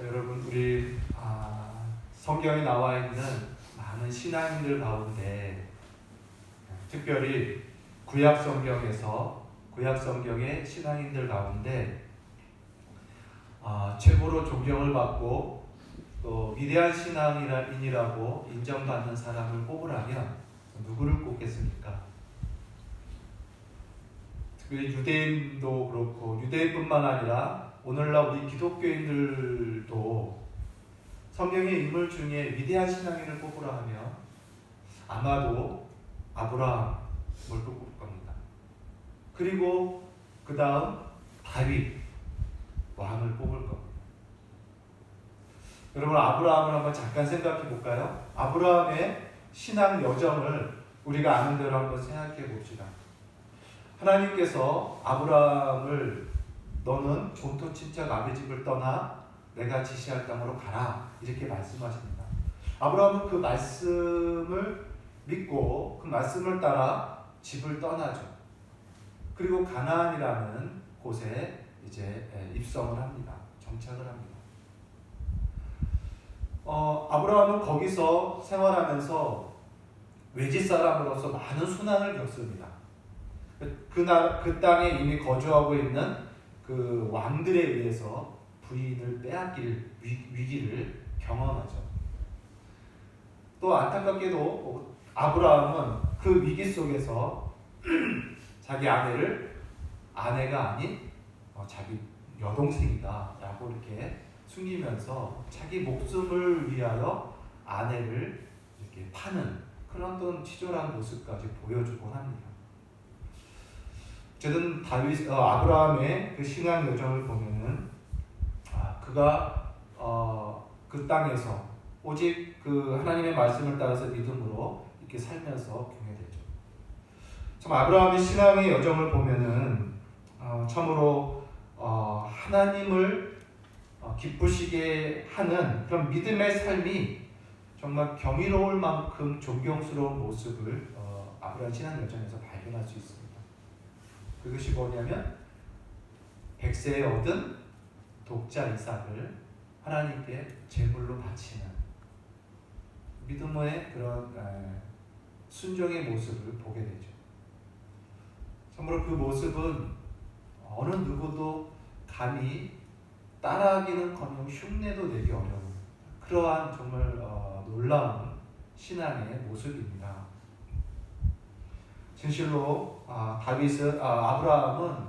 여러분, 우리 성경에 나와 있는 많은 신앙인들 가운데 특별히 구약 성경의 신앙인들 가운데 최고로 존경을 받고 또 위대한 신앙인이라고 인정받는 사람을 뽑으라면 누구를 꼽겠습니까? 특별히 유대인도 그렇고, 유대인뿐만 아니라 오늘날 우리 기독교인들도 성경의 인물 중에 위대한 신앙인을 뽑으라 하면 아마도 아브라함을 뽑을 겁니다. 그리고 그 다음 다윗 왕을 뽑을 겁니다. 여러분, 아브라함을 한번 잠깐 생각해 볼까요? 아브라함의 신앙 여정을 우리가 아는 대로 한번 생각해 봅시다. 하나님께서 아브라함을 너는 본토 친척 아비 집을 떠나 내가 지시할 땅으로 가라, 이렇게 말씀하십니다. 아브라함은 그 말씀을 믿고 그 말씀을 따라 집을 떠나죠. 그리고 가나안이라는 곳에 이제 입성을 합니다. 정착을 합니다. 아브라함은 거기서 생활하면서 외지 사람으로서 많은 순환을 겪습니다. 그 땅에 이미 거주하고 있는 그 왕들에 의해서 부인을 빼앗길 위기를 경험하죠. 또 안타깝게도 아브라함은 그 위기 속에서 자기 아내가 아닌 자기 여동생이다 라고 이렇게 숨기면서 자기 목숨을 위하여 아내를 이렇게 파는 그런 어떤 치졸한 모습까지 보여주곤 합니다. 어쨌든 아브라함의 그 신앙 여정을 보면은 그가 그 땅에서 오직 그 하나님의 말씀을 따라서 믿음으로 이렇게 살면서 경외되죠. 참 아브라함의 신앙의 여정을 보면은 참으로 하나님을 기쁘시게 하는 그런 믿음의 삶이 정말 경이로울 만큼 존경스러운 모습을 아브라함 신앙 여정에서 발견할 수 있습니다. 그것이 뭐냐면 100세에 얻은 독자 이삭을 하나님께 제물로 바치는 믿음의 그런 순종의 모습을 보게 되죠. 참으로 그 모습은 어느 누구도 감히 따라하기는커녕 흉내도 내기 어려운 그러한 정말 놀라운 신앙의 모습입니다. 진실로 아브라함은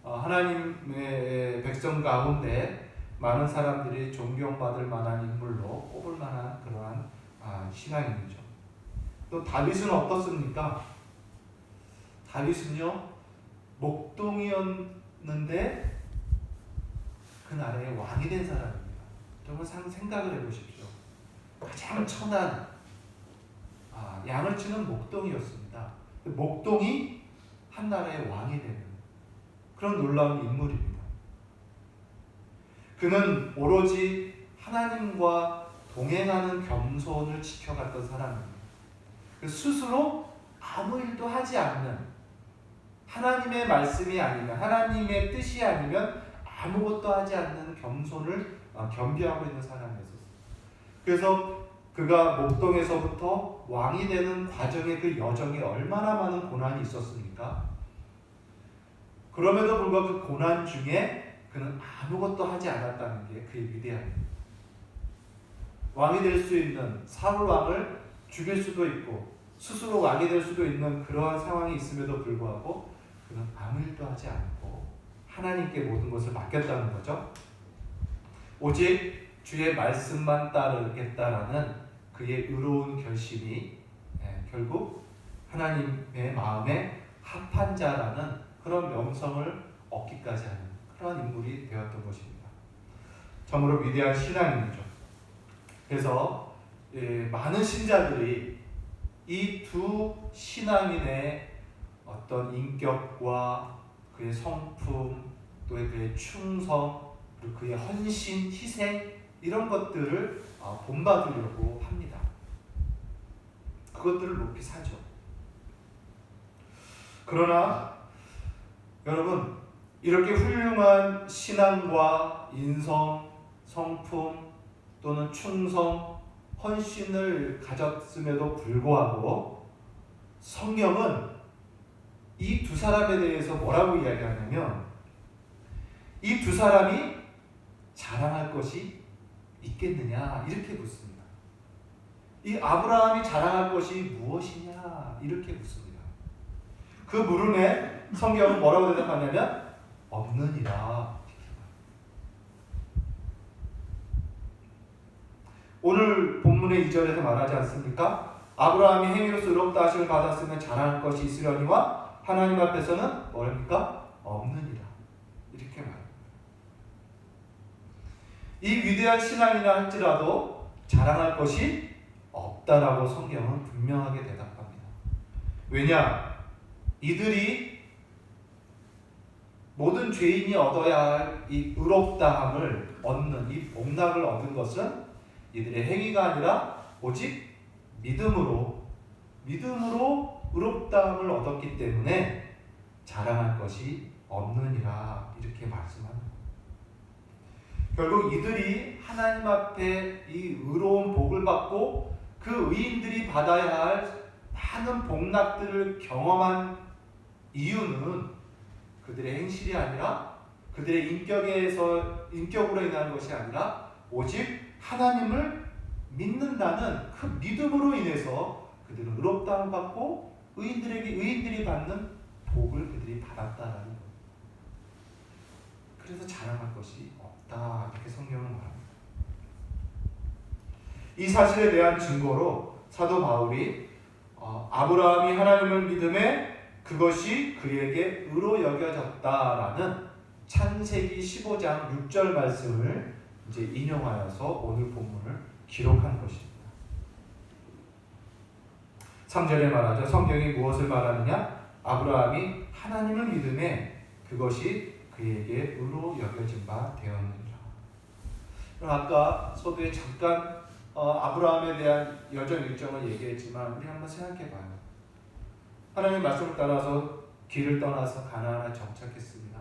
하나님의 백성 가운데 많은 사람들이 존경받을 만한 인물로 꼽을 만한 그러한 신앙인이죠. 또 다윗은 어떻습니까? 다윗은요, 목동이었는데 그 나라의 왕이 된 사람입니다. 여러분 생각을 해보십시오. 가장 천한 양을 치는 목동이었습니다. 목동이 한 나라의 왕이 되는 그런 놀라운 인물입니다. 그는 오로지 하나님과 동행하는 겸손을 지켜갔던 사람입니다. 스스로 아무 일도 하지 않는, 하나님의 말씀이 아니면, 하나님의 뜻이 아니면 아무것도 하지 않는 겸손을 겸비하고 있는 사람이었어요. 그래서 그가 목동에서부터 왕이 되는 과정의 그 여정에 얼마나 많은 고난이 있었습니까? 그럼에도 불구하고 그 고난 중에 그는 아무것도 하지 않았다는 게 그의 위대함입니다. 왕이 될 수 있는 사울 왕을 죽일 수도 있고 스스로 왕이 될 수도 있는 그러한 상황이 있음에도 불구하고 그는 아무 일도 하지 않고 하나님께 모든 것을 맡겼다는 거죠. 오직 주의 말씀만 따르겠다라는 그의 의로운 결심이 결국 하나님의 마음에 합한 자라는 그런 명성을 얻기까지 하는 그런 인물이 되었던 것입니다. 참으로 위대한 신앙인이죠. 그래서 많은 신자들이 이 두 신앙인의 어떤 인격과 그의 성품, 또 그의 충성, 그리고 그의 헌신, 희생, 이런 것들을 본받으려고 합니다. 그것들을 높이 사죠. 그러나 여러분, 이렇게 훌륭한 신앙과 인성, 성품 또는 충성, 헌신을 가졌음에도 불구하고 성경은 이 두 사람에 대해서 뭐라고 이야기하냐면 이 두 사람이 자랑할 것이 있겠느냐 이렇게 묻습니다. 이 아브라함이 자랑할 것이 무엇이냐 이렇게 묻습니다. 그 물음에 성경은 뭐라고 대답하냐면 없느니라. 오늘 본문의 2절에서 말하지 않습니까? 아브라함이 행위로서 의롭다 하심을 받았으면 자랑할 것이 있으려니와 하나님 앞에서는 뭐랍니까? 없느니라. 이렇게 말합니다. 이 위대한 신앙이라 할지라도 자랑할 것이 없다라고 성경은 분명하게 대답합니다. 왜냐? 이들이 모든 죄인이 얻어야 할 이 의롭다함을 얻는 이 복락을 얻은 것은 이들의 행위가 아니라 오직 믿음으로 의롭다함을 얻었기 때문에 자랑할 것이 없느니라 이렇게 말씀합니다. 결국 이들이 하나님 앞에 이 의로운 복을 받고 그 의인들이 받아야 할 많은 복락들을 경험한 이유는 그들의 행실이 아니라 그들의 인격으로 인한 것이 아니라 오직 하나님을 믿는다는 그 믿음으로 인해서 그들은 의롭다함을 받고 의인들이 받는 복을 그들이 받았다라는 거예요. 그래서 자랑할 것이 없다 이렇게 성경은 말합니다. 이 사실에 대한 증거로 사도 바울이 아브라함이 하나님을 믿음에 그것이 그에게 의로 여겨졌다라는 창세기 15장 6절 말씀을 이제 인용하여서 오늘 본문을 기록한 것입니다. 3절에 말하죠. 성경이 무엇을 말하느냐? 아브라함이 하나님을 믿음에 그것이 그에게 의로 여겨진 바 되었느니라. 아까 서두에 잠깐 아브라함에 대한 여정 일정을 얘기했지만 우리 한번 생각해 봐요. 하나님의 말씀을 따라서 길을 떠나서 가나안에 정착했습니다.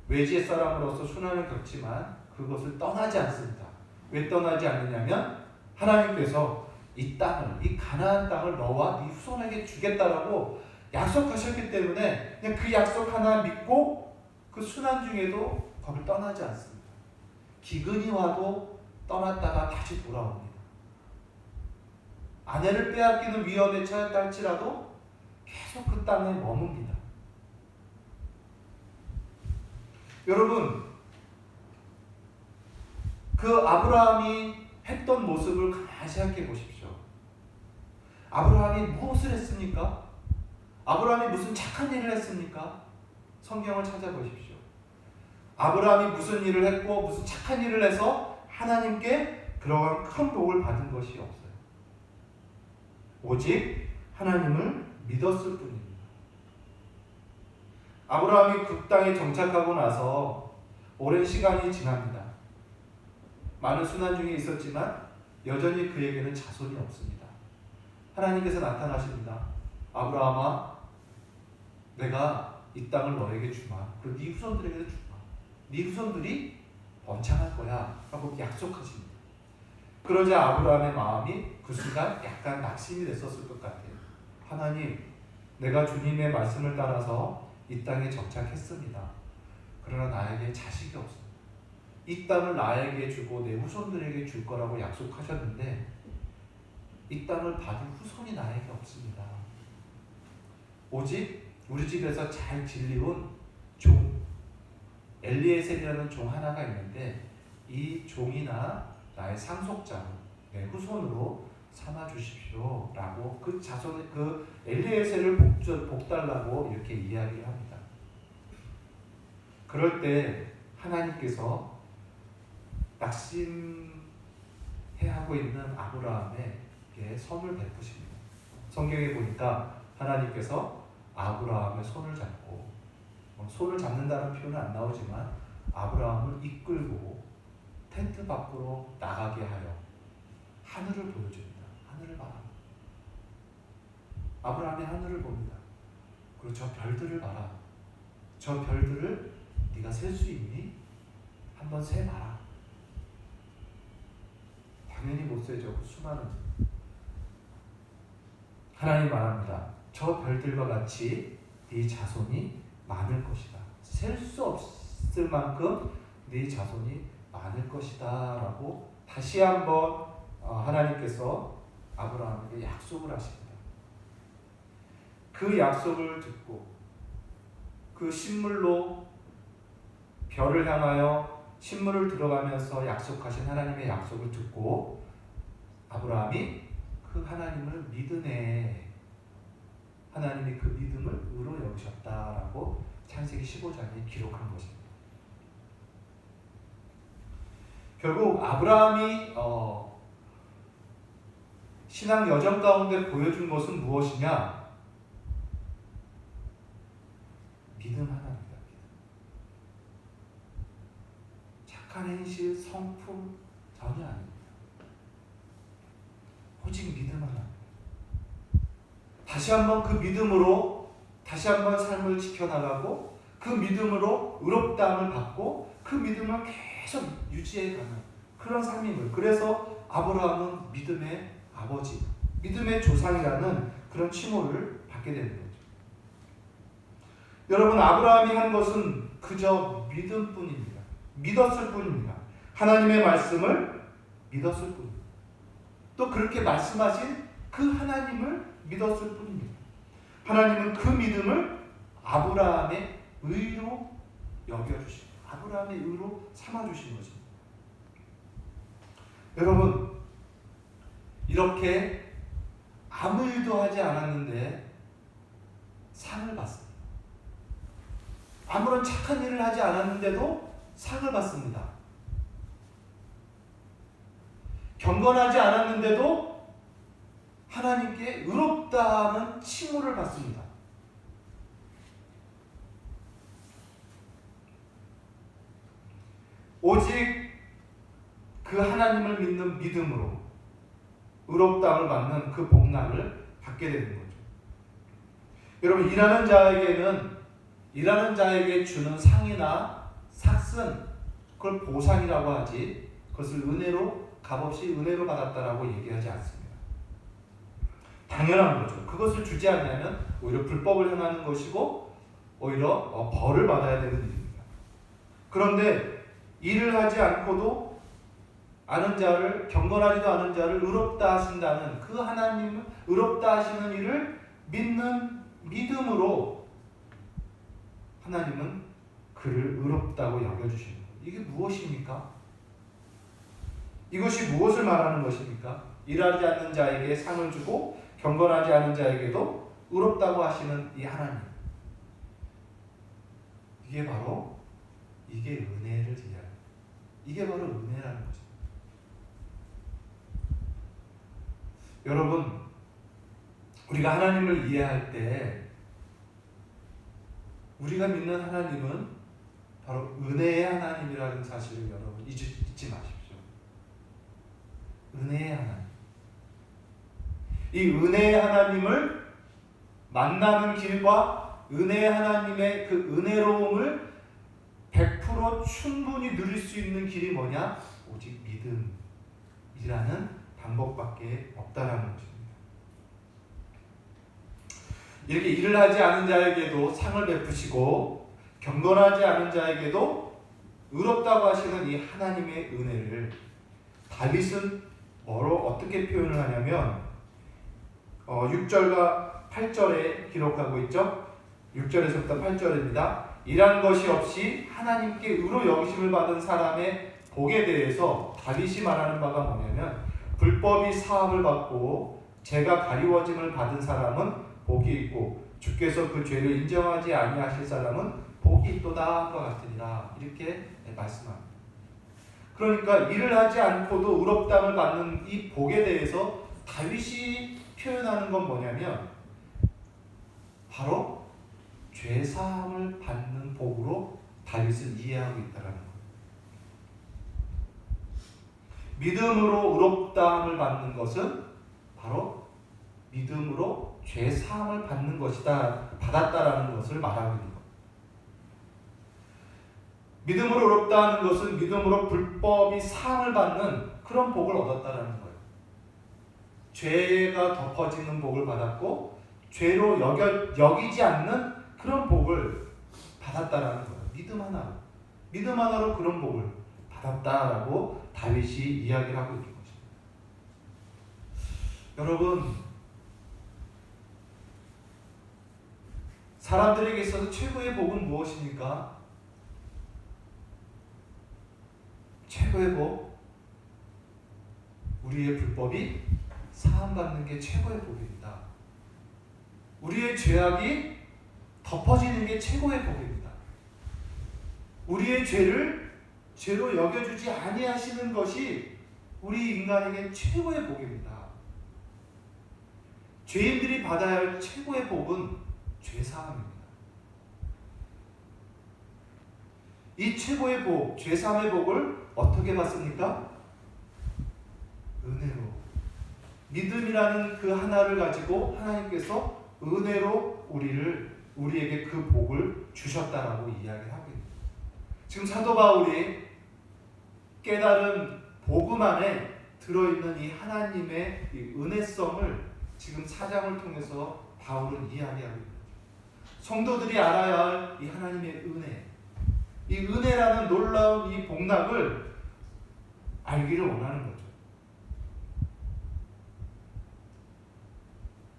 외지의 사람으로서 순환을 겪지만 그것을 떠나지 않습니다. 왜 떠나지 않느냐면 하나님께서 이 땅을, 이 가나안 땅을 너와 네 후손에게 주겠다라고 약속하셨기 때문에 그냥 그 약속 하나 믿고 그 순환 중에도 거길 떠나지 않습니다. 기근이 와도 떠났다가 다시 돌아옵니다. 아내를 빼앗기는 위험에 처했다 할지라도 계속 그 땅에 머뭅니다. 여러분, 그 아브라함이 했던 모습을 가만히 생각해 보십시오. 아브라함이 무엇을 했습니까? 아브라함이 무슨 착한 일을 했습니까? 성경을 찾아보십시오. 아브라함이 무슨 일을 했고 무슨 착한 일을 해서 하나님께 그러한 큰 복을 받은 것이 없어요. 오직 하나님을 믿었을 뿐입니다. 아브라함이 그 땅에 정착하고 나서 오랜 시간이 지납니다. 많은 순환 중에 있었지만 여전히 그에게는 자손이 없습니다. 하나님께서 나타나십니다. 아브라함아, 내가 이 땅을 너에게 주마. 그리고 네 후손들에게도 주마. 네 후손들이 번창할 거야 라고 약속하십니다. 그러자 아브라함의 마음이 그 순간 약간 낙심이 됐었을 것 같아요. 하나님, 내가 주님의 말씀을 따라서 이 땅에 정착했습니다. 그러나 나에게 자식이 없습니다. 이 땅을 나에게 주고 내 후손들에게 줄 거라고 약속하셨는데 이 땅을 받을 후손이 나에게 없습니다. 오직 우리 집에서 잘 길리운 종 엘리에셀이라는 종 하나가 있는데 이 종이나 나의 상속자로 내 후손으로 삼아 주십시오 라고 그 자손의 그 엘리에셀을 복달라고 이렇게 이야기를 합니다. 그럴 때 하나님께서 낙심해하고 있는 아브라함에게 손을 베푸십니다. 성경에 보니까 하나님께서 아브라함의 손을 잡고 손을 잡는다는 표현은 안 나오지만 아브라함을 이끌고 텐트 밖으로 나가게 하여 하늘을 보여줍니다. 하늘을 봐라. 아브라함이 하늘을 봅니다. 그리고 저 별들을 봐라. 저 별들을 네가 셀 수 있니? 한번 세봐라. 당연히 못 세죠. 그 수많은. 하나님 말합니다. 저 별들과 같이 네 자손이 많을 것이다. 셀 수 없을 만큼 네 자손이 많을 것이다 라고 다시 한번 하나님께서 아브라함에게 약속을 하십니다. 그 약속을 듣고 그 신물로 별을 향하여 신물을 들어가면서 약속하신 하나님의 약속을 듣고 아브라함이 그 하나님을 믿으네. 하나님이 그 믿음을 의로 여기셨다라고 창세기 15장에 기록한 것입니다. 결국 아브라함이 신앙 여정 가운데 보여준 것은 무엇이냐? 믿음 하나입니다. 착한 행실, 성품 전혀 아닙니다. 오직 믿음 하나. 다시 한번 그 믿음으로 다시 한번 삶을 지켜나가고 그 믿음으로 의롭다함을 받고 그 믿음을 계속 유지해가는 그런 삶임을. 그래서 아브라함은 믿음의 아버지, 믿음의 조상이라는 그런 칭호를 받게 되는 거죠. 여러분, 아브라함이 한 것은 그저 믿음뿐입니다. 믿었을 뿐입니다. 하나님의 말씀을 믿었을 뿐입니다. 또 그렇게 말씀하신 그 하나님을 믿었을 뿐입니다. 하나님은 그 믿음을 아브라함의 의로 여겨주시고 아브라함의 의로 삼아주신 것입니다. 여러분, 이렇게 아무 일도 하지 않았는데 상을 받습니다. 아무런 착한 일을 하지 않았는데도 상을 받습니다. 경건하지 않았는데도 하나님께 의롭다는 칭호를 받습니다. 오직 그 하나님을 믿는 믿음으로 의롭다함을 받는 그 복락을 받게 되는 거죠. 여러분, 일하는 자에게 주는 상이나 삭은 그걸 보상이라고 하지, 그것을 은혜로 값없이 은혜로 받았다라고 얘기하지 않습니다. 당연한 거죠. 그것을 주지 않냐면 오히려 불법을 행하는 것이고 오히려 벌을 받아야 되는 일입니다. 그런데 일을 하지 않고도 아는 자를, 경건하지도 않은 자를 의롭다 하신다는 그 하나님을 의롭다 하시는 일을 믿는 믿음으로 하나님은 그를 의롭다고 여겨주시는 거예요. 이게 무엇입니까? 이것이 무엇을 말하는 것입니까? 일하지 않는 자에게 상을 주고 경건하지 않은 자에게도 의롭다고 하시는 이 하나님. 이게 바로 은혜를 얘기하는, 이게 바로 은혜라는 거죠. 여러분, 우리가 하나님을 이해할 때 우리가 믿는 하나님은 바로 은혜의 하나님이라는 사실을 여러분 잊지 마십시오. 은혜의 하나님. 이 은혜의 하나님을 만나는 길과 은혜의 하나님의 그 은혜로움을 100% 충분히 누릴 수 있는 길이 뭐냐? 오직 믿음이라는 방법밖에 없다라는 것입니다. 이렇게 일을 하지 않은 자에게도 상을 베푸시고 경건하지 않은 자에게도 의롭다고 하시는 이 하나님의 은혜를 다윗은 어떻게 표현을 하냐면 6절과 8절에 기록하고 있죠. 6절에서부터 8절입니다. 일한 것이 없이 하나님께 의로 여기심을 받은 사람의 복에 대해서 다윗이 말하는 바가 뭐냐면, 불법이 사함을 받고 죄가 가리워짐을 받은 사람은 복이 있고 주께서 그 죄를 인정하지 아니하실 사람은 복이 있도다 함과 같으니라, 이렇게 말씀합니다. 그러니까 일을 하지 않고도 의롭다함을 받는 이 복에 대해서 다윗이 표현하는 건 뭐냐면 바로 죄사함을 받는 복으로 다윗을 이해하고 있다는 거예요. 믿음으로 의롭다함을 받는 것은 바로 믿음으로 죄사함을 받았다라는 것을 말하고 있는 거예요. 믿음으로 의롭다는 것은 믿음으로 불법이 사함을 받는 그런 복을 얻었다라는 거예요. 죄가 덮어지는 복을 받았고 죄로 여기지 않는 그런 복을 받았다라는 거예요. 믿음 하나로 그런 복을 받았다라고 다윗이 이야기를 하고 있는 것입니다. 여러분, 사람들에게 있어서 최고의 복은 무엇입니까? 최고의 복, 우리의 불법이 사함받는 게 최고의 복입니다. 우리의 죄악이 덮어지는 게 최고의 복입니다. 우리의 죄를 죄로 여겨주지 아니하시는 것이 우리 인간에게 최고의 복입니다. 죄인들이 받아야 할 최고의 복은 죄사함입니다. 이 최고의 복, 죄사함의 복을 어떻게 받습니까? 은혜로. 믿음이라는 그 하나를 가지고 하나님께서 은혜로 우리에게 그 복을 주셨다라고 이야기를 하고 있습니다. 지금 사도 바울이 깨달은 복음 안에 들어있는 이 하나님의 이 은혜성을 지금 4장을 통해서 바울은 이야기하고 있습니다. 성도들이 알아야 할 이 하나님의 은혜, 이 은혜라는 놀라운 이 복락을 알기를 원하는 거죠.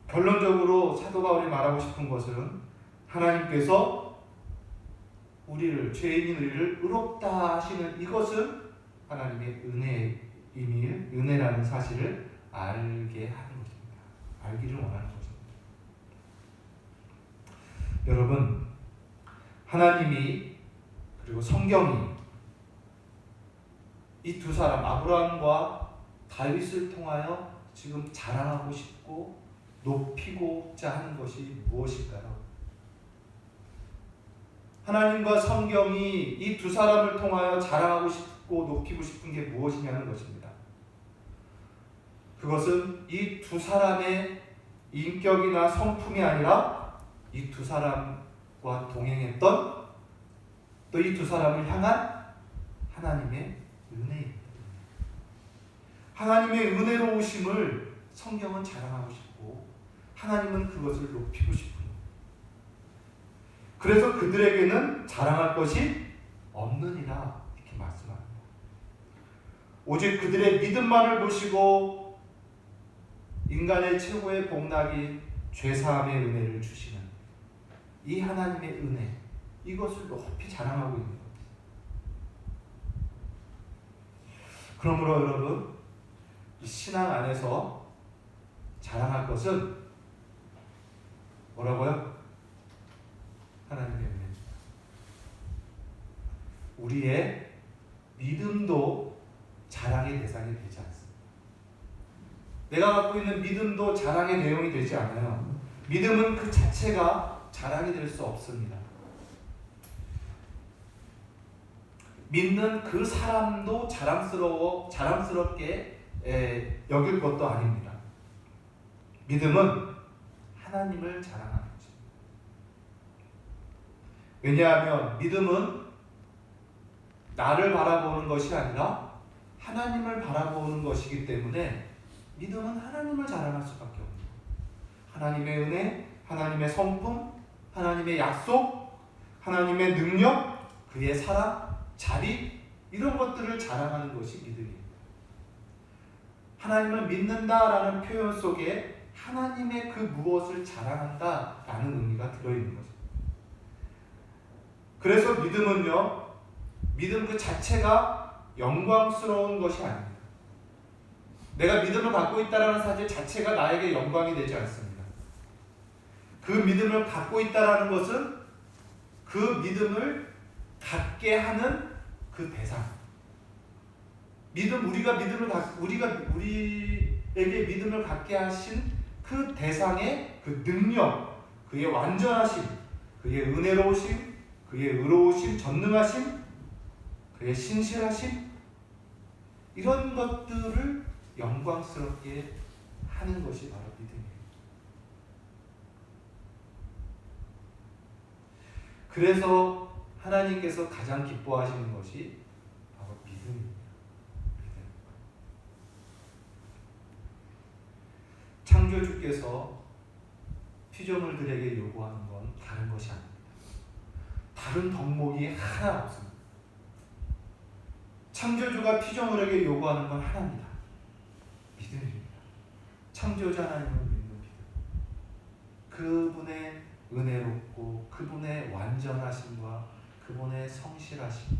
결론적으로 사도 바울이 말하고 싶은 것은 하나님께서 죄인인 우리를 의롭다 하시는 이것은 하나님의 은혜라는 사실을 알게 하는 것입니다. 알기를 원하는 것입니다. 여러분, 하나님이 그리고 성경이 이 두 사람 아브라함과 다윗을 통하여 지금 자랑하고 싶고 높이고자 하는 것이 무엇일까요? 하나님과 성경이 이 두 사람을 통하여 자랑하고 싶고 높이고 싶은 게 무엇이냐는 것입니다. 그것은 이 두 사람의 인격이나 성품이 아니라 이 두 사람과 동행했던 또 이 두 사람을 향한 하나님의 은혜입니다. 하나님의 은혜로우심을 성경은 자랑하고 싶고 하나님은 그것을 높이고 싶은 거예요. 그래서 그들에게는 자랑할 것이 없느니라 이렇게 말씀합니다. 오직 그들의 믿음만을 보시고 인간의 최고의 복락인 죄사함의 은혜를 주시는 이 하나님의 은혜, 이것을 높이 자랑하고 있는 겁니다. 그러므로 여러분, 이 신앙 안에서 자랑할 것은 뭐라고요? 하나님의 은혜입니다. 우리의 믿음도 자랑의 대상이 되지 않습니다. 내가 갖고 있는 믿음도 자랑의 내용이 되지 않아요. 믿음은 그 자체가 자랑이 될 수 없습니다. 믿는 그 사람도 자랑스럽게 여길 것도 아닙니다. 믿음은 하나님을 자랑하는 것입니다. 왜냐하면 믿음은 나를 바라보는 것이 아니라 하나님을 바라보는 것이기 때문에 믿음은 하나님을 자랑할 수밖에 없습니다. 하나님의 은혜, 하나님의 성품, 하나님의 약속, 하나님의 능력, 그의 사랑, 자비, 이런 것들을 자랑하는 것이 믿음입니다. 하나님을 믿는다라는 표현 속에 하나님의 그 무엇을 자랑한다라는 의미가 들어있는 거죠. 그래서 믿음은요, 믿음 그 자체가 영광스러운 것이 아닙니다. 내가 믿음을 갖고 있다라는 사실 자체가 나에게 영광이 되지 않습니다. 그 믿음을 갖고 있다라는 것은 그 믿음을 갖게 하는 그 대상. 우리에게 믿음을 갖게 하신 그 대상의 그 능력, 그의 완전하심, 그의 은혜로우심, 그의 의로우심, 전능하심, 그의 신실하심, 이런 것들을 영광스럽게 하는 것이 바로 믿음이에요. 그래서 하나님께서 가장 기뻐하시는 것이 바로 믿음입니다. 믿음. 창조주께서 피조물들에게 요구하는 건 다른 것이 아닙니다. 다른 덕목이 하나 없습니다. 창조주가 피조물에게 요구하는 건 하나입니다. 믿음입니다. 창조자 하나님을 믿는 믿음. 그분의 은혜롭고 그분의 완전하심과 그분의 성실하심,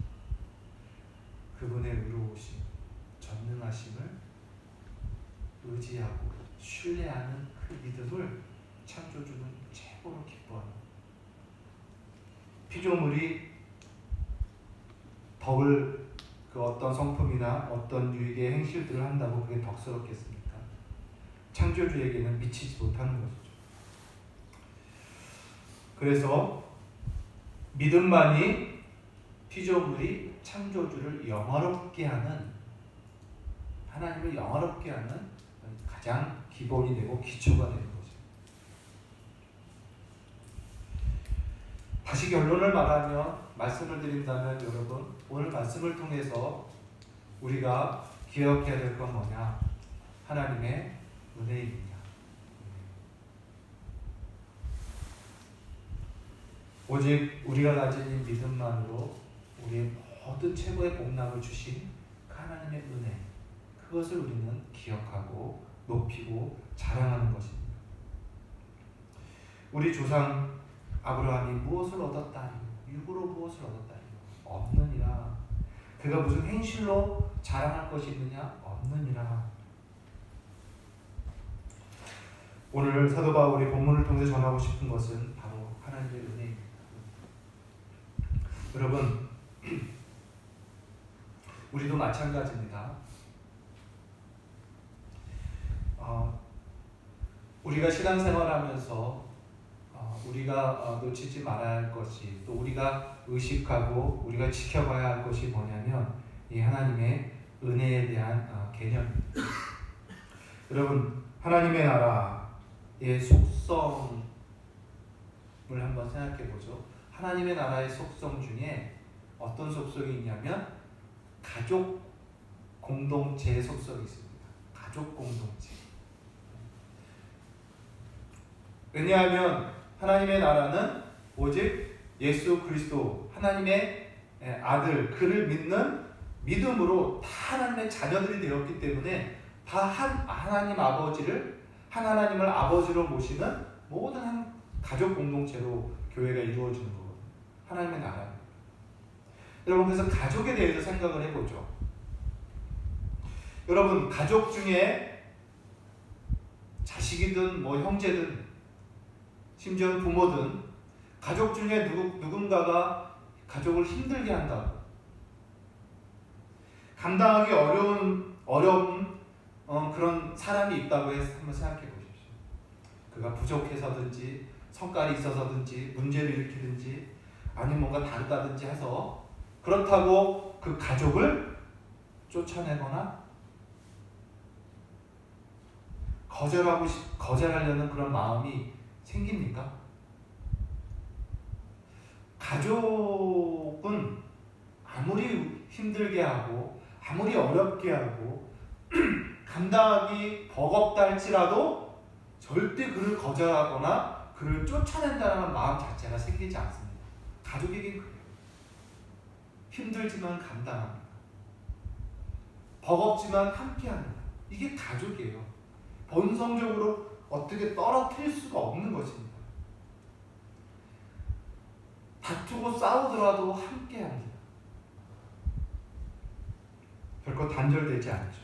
그분의 의로우심, 전능하심을 의지하고 신뢰하는 그 믿음을 창조주는 최고로 기뻐합니다. 피조물이 덕을 그 어떤 성품이나 어떤 유익의 행실들을 한다고 그게 덕스럽겠습니까? 창조주에게는 미치지 못하는 것이죠. 그래서 믿음만이 피조물이 창조주를 영화롭게 하는, 하나님을 영화롭게 하는 가장 기본이 되고 기초가 되는 거죠. 다시 결론을 말하면, 말씀을 드린다면 여러분, 오늘 말씀을 통해서 우리가 기억해야 될 건 뭐냐? 하나님의 은혜입니다. 오직 우리가 가진 이 믿음만으로 우리의 모든 최고의 복락을 주신 그 하나님의 은혜, 그것을 우리는 기억하고 높이고 자랑하는 것입니다. 우리 조상 아브라함이 무엇을 얻었다리요? 육으로 무엇을 얻었다리요? 없느니라. 그가 무슨 행실로 자랑할 것이 있느냐? 없느니라. 오늘 사도 바울이 본문을 통해 전하고 싶은 것은 바로 하나님의 은혜입니다. 여러분, 우리도 마찬가지입니다. 우리가 신앙생활하면서 우리가 놓치지 말아야 할 것이, 또 우리가 의식하고 우리가 지켜봐야 할 것이 뭐냐면 이 하나님의 은혜에 대한 개념입니다. 여러분, 하나님의 나라의 속성을 한번 생각해 보죠. 하나님의 나라의 속성 중에 어떤 속성이 있냐면 가족 공동체의 속성이 있습니다. 가족 공동체. 왜냐하면 하나님의 나라는 오직 예수 그리스도, 하나님의 아들, 그를 믿는 믿음으로 다 하나님의 자녀들이 되었기 때문에 다 하나님 아버지를, 한 하나님을 아버지로 모시는 모든 한 가족 공동체로 교회가 이루어지는 거거든요. 하나님의 나라입니다. 여러분, 그래서 가족에 대해서 생각을 해보죠. 여러분, 가족 중에 자식이든 뭐 형제든 심지어 부모든 가족 중에 누군가가 가족을 힘들게 한다고, 감당하기 어려운 그런 사람이 있다고 해서 한번 생각해 보십시오. 그가 부족해서든지 성깔이 있어서든지 문제를 일으키든지 아니면 뭔가 다르다든지 해서, 그렇다고 그 가족을 쫓아내거나 거절하려는 그런 마음이 생깁니까? 가족은 아무리 힘들게 하고 아무리 어렵게 하고 감당하기 버겁다 할지라도 절대 그를 거절하거나 그를 쫓아낸다는 마음 자체가 생기지 않습니다. 가족에게 그래요. 힘들지만 감당합니다. 버겁지만 함께합니다. 이게 가족이에요. 본성적으로 어떻게 떨어뜨릴 수가 없는 것입니다. 다투고 싸우더라도 함께합니다. 결코 단절되지 않죠.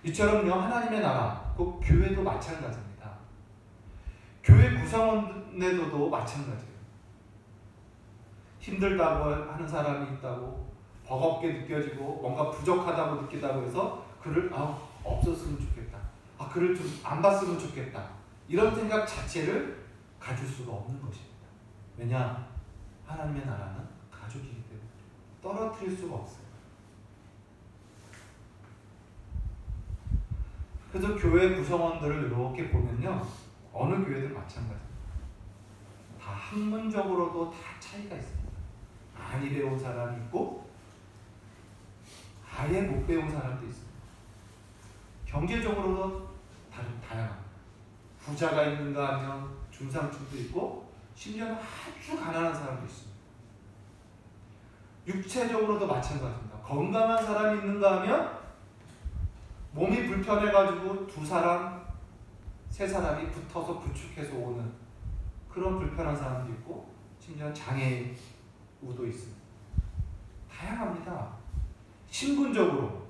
이처럼요, 하나님의 나라, 그 교회도 마찬가지입니다. 교회 구성원에도 마찬가지예요. 힘들다고 하는 사람이 있다고, 버겁게 느껴지고 뭔가 부족하다고 느끼다고 해서 그를 없었으면 좋겠다, 그를 좀 안 봤으면 좋겠다, 이런 생각 자체를 가질 수가 없는 것입니다. 왜냐? 하나님의 나라는 가족이기 때문에 떨어뜨릴 수가 없어요. 그래서 교회 구성원들을 이렇게 보면요, 어느 교회든 마찬가지입니다. 다 학문적으로도 다 차이가 있습니다. 많이 배운 사람이 있고 아예 못 배운 사람도 있습니다. 경제적으로도 다양합니다. 부자가 있는가 하면 중상층도 있고 심지어는 아주 가난한 사람도 있습니다. 육체적으로도 마찬가지입니다. 건강한 사람이 있는가 하면 몸이 불편해가지고 두 사람, 세 사람이 붙어서 부축해서 오는 그런 불편한 사람도 있고 심지어 장애인 우도 있습니다. 다양합니다. 신분적으로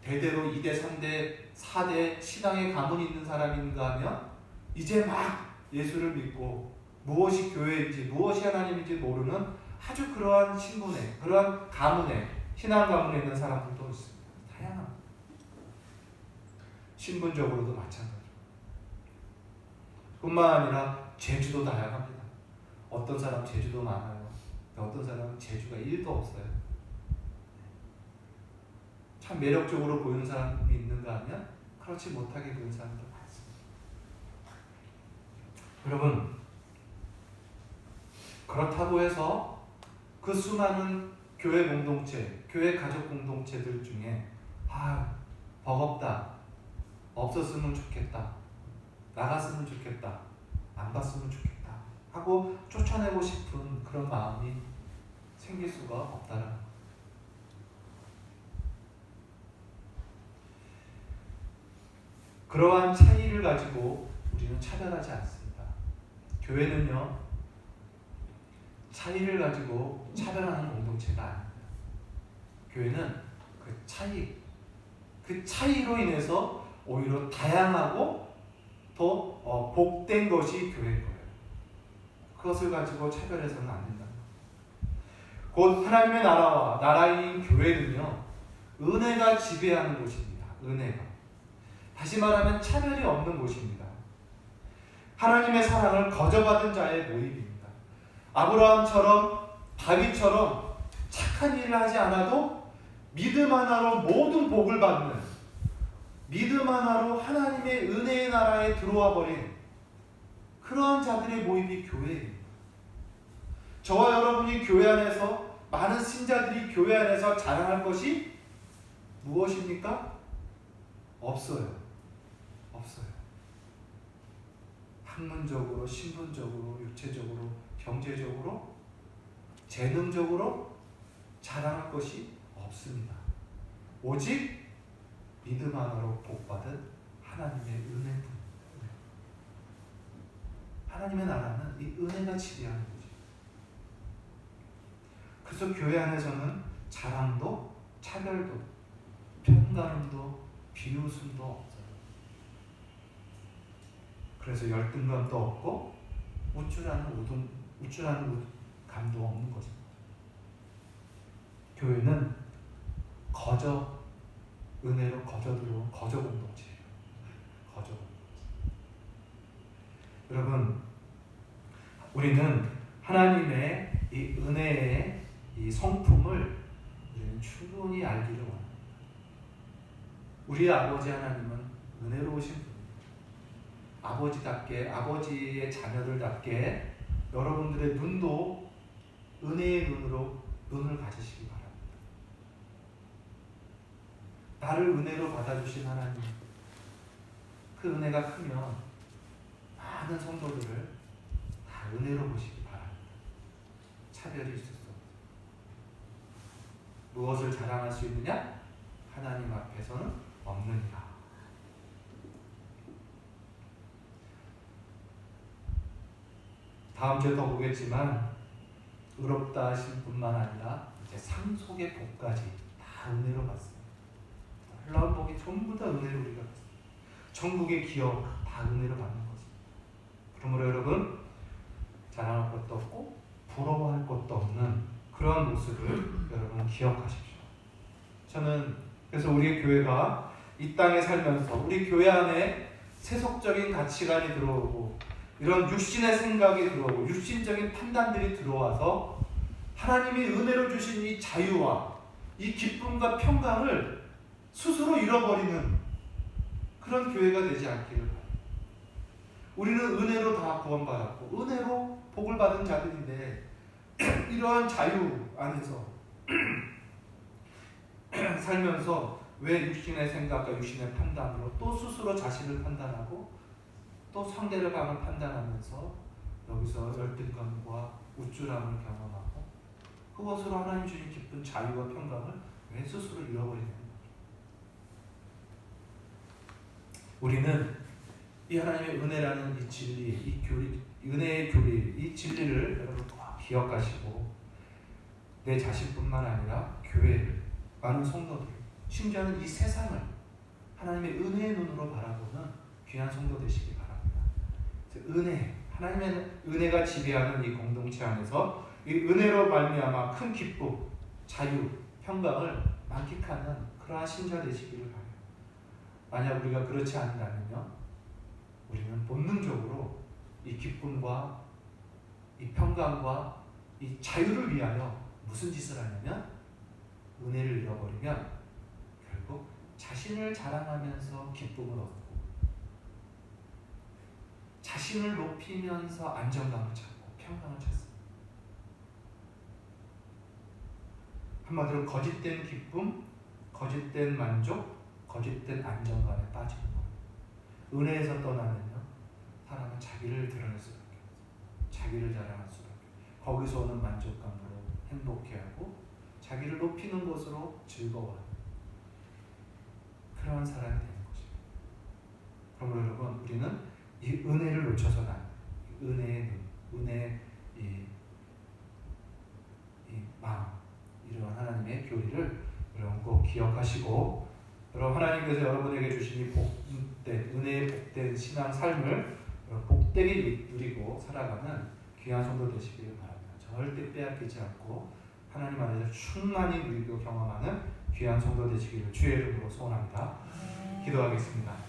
대대로 2대, 3대, 4대 신앙의 가문이 있는 사람인가 하면 이제 막 예수를 믿고 무엇이 교회인지 무엇이 하나님인지 모르는 아주 그러한 신분에 그러한 가문에 신앙 가문에 있는 사람들도 있습니다. 다양합니다. 신분적으로도 마찬가지로 뿐만 아니라 재주도 다양합니다. 어떤 사람 재주도 많아요. 어떤 사람은 재주가 1도 없어요. 참 매력적으로 보이는 사람이 있는가 하면 그렇지 못하게 보이는 사람도 많습니다. 여러분, 그렇다고 해서 그 수많은 교회 공동체, 교회 가족 공동체들 중에 버겁다, 없었으면 좋겠다, 나갔으면 좋겠다, 안 봤으면 좋겠다 하고 쫓아내고 싶은 그런 마음이 생길 수가 없다는 거예요. 그러한 차이를 가지고 우리는 차별하지 않습니다. 교회는요, 차이를 가지고 차별하는 공동체가 아닙니다. 교회는 그 차이로 인해서 오히려 다양하고 더 복된 것이 교회인 거예요. 그것을 가지고 차별해서는 안 된다. 곧 하나님의 나라와 나라인 교회는요, 은혜가 지배하는 곳입니다. 은혜가. 다시 말하면 차별이 없는 곳입니다. 하나님의 사랑을 거저받은 자의 모임입니다. 아브라함처럼 다윗처럼 착한 일을 하지 않아도 믿음 하나로 모든 복을 받는, 믿음 하나로 하나님의 은혜의 나라에 들어와 버린 그런 자들의 모임이 교회입니다. 저와 여러분이 교회 안에서, 많은 신자들이 교회 안에서 자랑할 것이 무엇입니까? 없어요. 학문적으로, 신분적으로, 육체적으로, 경제적으로, 재능적으로 자랑할 것이 없습니다. 오직 믿음 하나로 복받은 하나님의 은혜뿐. 하나님의 나라는 이 은혜가 지배하는 거죠. 그래서 교회 안에서는 자랑도, 차별도, 편가름도, 비웃음도 없어요. 그래서 열등감도 없고 우쭐하는 감도 없는 것입니다. 교회는 은혜로 거저 들어온 거저 공동체예요. 거저 공동체. 여러분, 우리는 하나님의 이 은혜의 이 성품을 우리는 충분히 알기를 원합니다. 우리의 아버지 하나님은 은혜로우신 분입니다. 아버지답게, 아버지의 자녀들답게 여러분들의 눈도 은혜의 눈을 가지시기 바랍니다. 나를 은혜로 받아주신 하나님, 그 은혜가 크면 많은 성도들을 다 은혜로 보시기 바랍니다. 차별이 있을 수 없습니다. 무엇을 자랑할 수 있느냐? 하나님 앞에서는 없느니라. 다음 주에 더 보겠지만 의롭다 하신 뿐만 아니라 이제 상속의 복까지 다 은혜로 받습니다. 놀라운 복이 전부 다 은혜로 우리가 받습니다. 천국의 기업 다 은혜로 받는 것입니다. 그러므로 여러분, 자랑할 것도 없고 부러워할 것도 없는 그러한 모습을 여러분 기억하십시오. 저는 그래서 우리 교회가 이 땅에 살면서 우리 교회 안에 세속적인 가치관이 들어오고 이런 육신의 생각이 들어오고 육신적인 판단들이 들어와서 하나님이 은혜로 주신 이 자유와 이 기쁨과 평강을 스스로 잃어버리는 그런 교회가 되지 않기를 바랍니다. 우리는 은혜로 다 구원받았고 은혜로 복을 받은 자들인데 이러한 자유 안에서 살면서 왜 육신의 생각과 육신의 판단으로 또 스스로 자신을 판단하고 또 상대를 강을 판단하면서 여기서 열등감과 우쭐함을 경험하고 그것으로 하나님 주신 깊은 자유와 평강을 왜 스스로 잃어버리는 거죠? 우리는 이 하나님의 은혜라는 이 진리, 이 교리, 은혜의 교리, 이 진리를 여러분 꼭 기억하시고 내 자신뿐만 아니라 교회를, 많은 성도들, 심지어는 이 세상을 하나님의 은혜의 눈으로 바라보는 귀한 성도 되시기 바랍니다. 은혜, 하나님의 은혜가 지배하는 이 공동체 안에서 이 은혜로 말미암아 큰 기쁨, 자유, 평강을 만끽하는 그러한 신자 되시기를 바랍니다. 만약 우리가 그렇지 않는다면요, 우리는 본능적으로 이 기쁨과 이 평강과 이 자유를 위하여 무슨 짓을 하냐면 은혜를 잃어버리면 결국 자신을 자랑하면서 기쁨을 얻고 자신을 높이면서 안정감을 찾고 평강을 찾습니다. 한마디로 거짓된 기쁨, 거짓된 만족, 거짓된 안정감에 빠지는 거예요. 은혜에서 떠나면요, 사람은 자기를 드러낼 수밖에 없어요. 자기를 자랑할 수밖에 없어요. 거기서 오는 만족감으로 행복해하고 자기를 높이는 것으로 즐거워하는 그러한 사람이 되는 것입니다. 그러므로 여러분, 우리는 이 은혜를 놓쳐서는 안 돼요. 은혜의 눈, 은혜의 이 마음, 이러한 하나님의 교리를 여러분 꼭 기억하시고, 여러분 하나님께서 여러분에게 주신 이 복된, 은혜의 복된 신앙 삶을 복되게 누리고 살아가는 귀한 성도 되시기를 바랍니다. 절대 빼앗기지 않고 하나님 안에서 충만히 누리고 경험하는 귀한 성도 되시기를 주의 이름으로 소원합니다. 기도하겠습니다.